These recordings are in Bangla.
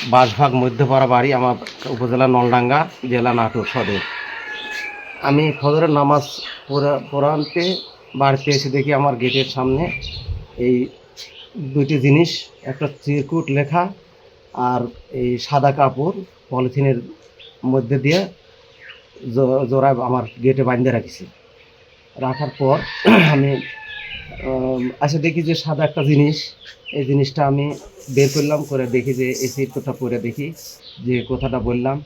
বাঁশভাগ মধ্যপাড়া বাড়ি, আমার উপজেলা নলডাঙ্গা, জেলা নাটোর সদর। আমি ফজরের নামাজ পড়াতে বাড়িতে এসে দেখি আমার গেটের সামনে এই দুইটি জিনিস, একটা চিরকুট লেখা আর এই সাদা কাপড় পলিথিনের মধ্যে দিয়ে জোড়ায় আমার গেটে বাঁধে রাখিছে। রাখার পর আমি আসে দেখি যে সাদা একটা জিনিস, এই জিনিসটা আমি বের করলাম, করে দেখি যে এই চিরকুটটা পরে দেখি যে কথাটা বললাম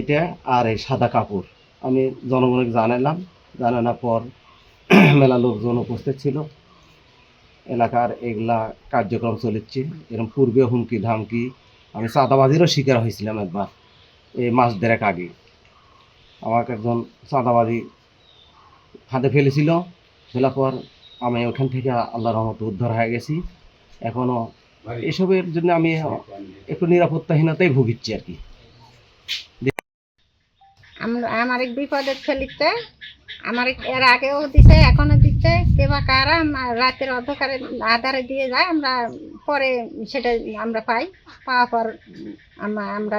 এটা আর এই সাদা কাপড়। আমি জনগণকে জানালাম, জানানোর পর মেলা লোকজন উপস্থিত ছিল। এলাকার এগুলা কার্যক্রম চলেছে। এরকম পূর্বে হুমকি ধামকি, আমি চাঁদাবাজিরও শিকার হয়েছিলাম একবার, এই মাস দেড়েক আগে আমাকে একজন চাঁদাবাজি ফাঁদে ফেলেছিল। ফেলার পর আমি ওখান থেকে আল্লাহর রহমতে উদ্ধার হয়ে গেছি। এখনও এসবের জন্য আমি একটু নিরাপত্তাহীনতাই ভুগিচ্ছি আর কি। আমার এক বিপদে ফেলিতে আমার এর আগেও দিছে, এখনো দিচ্ছে। কেবা কারা রাতের অন্ধকারে আধারে দিয়ে যায়, আমরা পরে সেটা আমরা পাওয়ার পর আমরা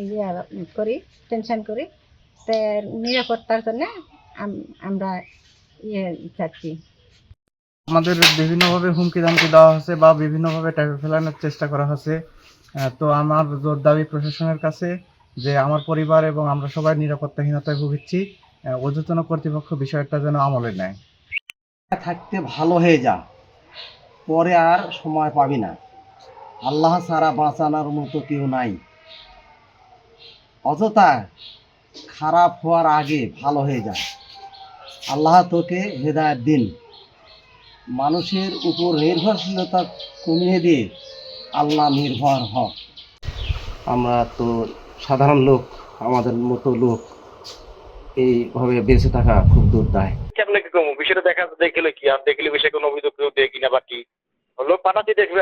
ইয়ে করি, টেনশন করি। তো নিরাপত্তার জন্য আমরা ইয়ে চাচ্ছি। আমাদের বিভিন্নভাবে হুমকি ধামকি দেওয়া হচ্ছে বা বিভিন্নভাবে টাকা ফেলানোর চেষ্টা করা হচ্ছে। তো আমার জোর দাবি প্রশাসনের কাছে যে আমার পরিবার এবং আমরা সবাই নিরাপত্তাহীনতায় ভুগছি। ঊর্ধ্বতন কর্তৃপক্ষ বিষয়টা যেন আমলে নেয়। থাকতে ভালো হয়ে যা, পরে আর সময় পাবি না। আল্লাহ ছাড়া বাঁচানোর মতো কেউ নাই। অযথা খারাপ হওয়ার আগে ভালো হয়ে যা। আল্লাহ তোকে হেদায়েত দিন। মানুষের উপর নির্ভরশীলতা কমিয়ে দিয়ে আল্লাহ নির্ভর হ। আমরা তো সাধারণ লোক, আমাদের মতো লোক এইভাবে বেঁচে থাকা খুব দুর্দায়। কেমন কি কম বিষয়টা দেখা দেখলে কি আর দেখলে বিষয়ে কোনো অভিযোগ কেউ দেয় কিনা বা কি লোক পাঠাচ্ছি দেখবে।